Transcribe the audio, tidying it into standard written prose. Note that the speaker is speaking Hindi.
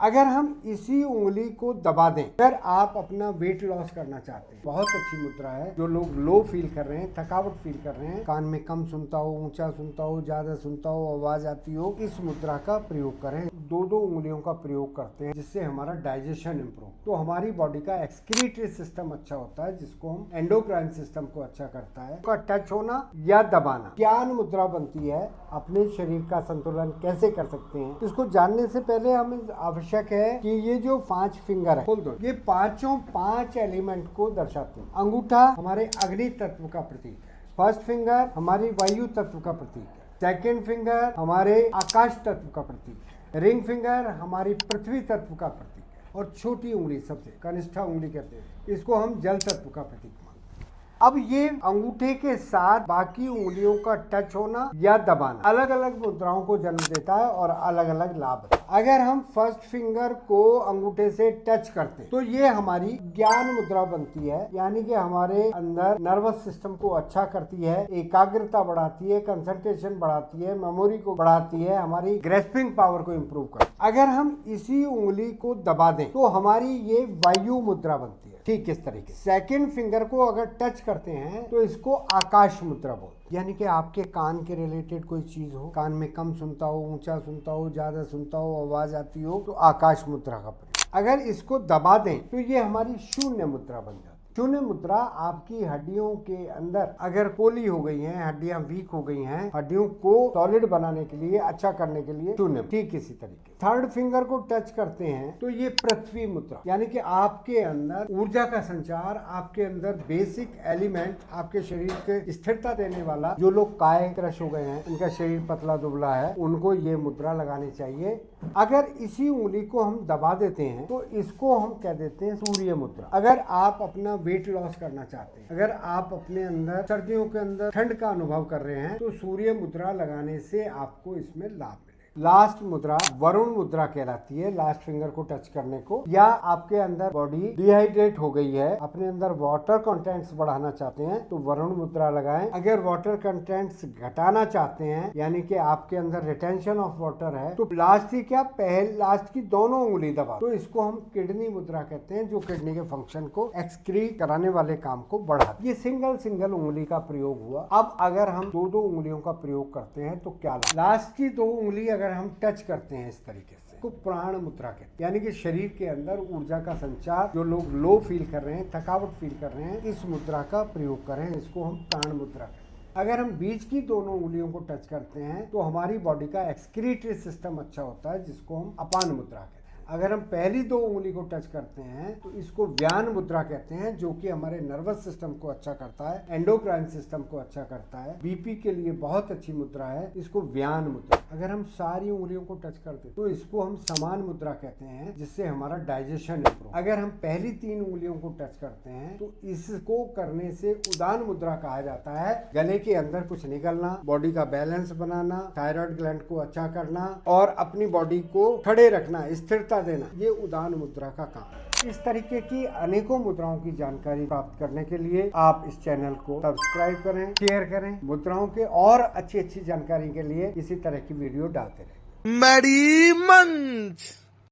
अगर हम इसी उंगली को दबा दें, अगर आप अपना वेट लॉस करना चाहते हैं, बहुत अच्छी मुद्रा है। जो लोग लो फील कर रहे हैं, थकावट फील कर रहे हैं, कान में कम सुनता हो, ऊंचा सुनता हो, ज्यादा सुनता हो, आवाज आती हो, इस मुद्रा का प्रयोग करें। दो दो उंगलियों का प्रयोग करते हैं जिससे हमारा डाइजेशन इंप्रूव, तो हमारी बॉडी का एक्सक्रीटरी सिस्टम अच्छा होता है, जिसको हम एंडोक्राइन सिस्टम को अच्छा करता है। का टच होना या दबाना ज्ञान मुद्रा बनती है। अपने शरीर का संतुलन कैसे कर सकते हैं, इसको जानने से पहले हमें आवश्यक है कि ये जो 5 फिंगर है, खोल दो, ये पांचों 5 एलिमेंट को दर्शाते हैं। अंगूठा हमारे अग्नि तत्व का प्रतीक है, फर्स्ट फिंगर हमारी वायु तत्व का प्रतीक है, सेकेंड फिंगर हमारे आकाश तत्व का प्रतीक है, रिंग फिंगर हमारी पृथ्वी तत्व का प्रतीक है, और छोटी उंगली सबसे कनिष्ठा उंगली कहते हैं, इसको हम जल तत्व का प्रतीक मानते हैं। अब ये अंगूठे के साथ बाकी उंगलियों का टच होना या दबाना अलग अलग मुद्राओं को जन्म देता है और अलग अलग लाभ है। अगर हम फर्स्ट फिंगर को अंगूठे से टच करते हैं तो ये हमारी ज्ञान मुद्रा बनती है, यानी कि हमारे अंदर नर्वस सिस्टम को अच्छा करती है, एकाग्रता बढ़ाती है, कंसंट्रेशन बढ़ाती है, मेमोरी को बढ़ाती है, हमारी ग्रेस्पिंग पावर को इम्प्रूव करती है। अगर हम इसी उंगली को दबा दें तो हमारी ये वायु मुद्रा बनती है। ठीक इस तरीके सेकंड फिंगर को अगर टच करते हैं तो इसको आकाश मुद्रा बोलते हैं, यानी कि आपके कान के रिलेटेड कोई चीज हो, कान में कम सुनता हो, ऊंचा सुनता हो, ज्यादा सुनता हो, आवाज आती हो, तो आकाश मुद्रा का प्रयोग। अगर इसको दबा दें तो ये हमारी शून्य मुद्रा बन जाती है। शून्य मुद्रा आपकी हड्डियों के अंदर अगर पोली हो गई हैं, हड्डियां वीक हो गई हैं, हड्डियों को सॉलिड बनाने के लिए, अच्छा करने के लिए शून्य। ठीक इसी तरीके थर्ड फिंगर को टच करते हैं तो ये पृथ्वी मुद्रा, यानी कि आपके अंदर ऊर्जा का संचार, आपके अंदर बेसिक एलिमेंट, आपके शरीर के स्थिरता देने वाला, जो लोग काय क्रश हो गए हैं, उनका शरीर पतला दुबला है, उनको ये मुद्रा लगानी चाहिए। अगर इसी उंगली को हम दबा देते हैं तो इसको हम कह देते हैं सूर्य मुद्रा। अगर आप अपना वेट लॉस करना चाहते हैं, अगर आप अपने अंदर सर्दियों के अंदर ठंड का अनुभव कर रहे हैं, तो सूर्य मुद्रा लगाने से आपको इसमें लाभ मिलेगा। लास्ट मुद्रा वरुण मुद्रा कहलाती है, लास्ट फिंगर को टच करने को, या आपके अंदर बॉडी डिहाइड्रेट हो गई है, अपने अंदर वाटर कंटेंट्स बढ़ाना चाहते हैं तो वरुण मुद्रा लगाएं। अगर वाटर कंटेंट्स घटाना चाहते हैं, यानी कि आपके अंदर रिटेंशन ऑफ वाटर है, तो लास्ट ही क्या, पहले लास्ट की दोनों उंगली दबा, तो इसको हम किडनी मुद्रा कहते हैं, जो किडनी के फंक्शन को एक्सक्रीट कराने वाले काम को बढ़ाती है। ये सिंगल उंगली का प्रयोग हुआ। अब अगर हम दो दो उंगलियों का प्रयोग करते हैं तो क्या, लास्ट की 2 उंगली अगर हम टच करते हैं इस तरीके से, को प्राण मुद्रा कहते हैं, यानी कि शरीर के अंदर ऊर्जा का संचार, जो लोग लो फील कर रहे हैं, थकावट फील कर रहे हैं, इस मुद्रा का प्रयोग करें, इसको हम प्राण मुद्रा कहते हैं। अगर हम बीच की दोनों उंगलियों को टच करते हैं तो हमारी बॉडी का एक्सक्रीटरी सिस्टम अच्छा होता है, जिसको हम अपान मुद्रा कहते हैं। अगर हम पहली 2 उंगली को टच करते हैं तो इसको व्यान मुद्रा कहते हैं, जो कि हमारे नर्वस सिस्टम को अच्छा करता है, एंडोक्राइन सिस्टम को अच्छा करता है, बीपी के लिए बहुत अच्छी मुद्रा है, इसको व्यान मुद्रा। अगर हम सारी उंगलियों को टच करते हैं तो इसको हम समान मुद्रा कहते हैं, जिससे हमारा डाइजेशन इंप्रूव। अगर हम पहली 3 उंगलियों को टच करते हैं तो इसको करने से उदान मुद्रा कहा जाता है। गले के अंदर कुछ निकलना, बॉडी का बैलेंस बनाना, थायराइड ग्लैंड को अच्छा करना और अपनी बॉडी को खड़े रखना, स्थिरता देना, ये उदान मुद्रा का काम है। इस तरीके की अनेकों मुद्राओं की जानकारी प्राप्त करने के लिए आप इस चैनल को सब्सक्राइब करें, शेयर करें। मुद्राओं के और अच्छी जानकारी के लिए इसी तरह की वीडियो डालते रहें। मैडी मंच।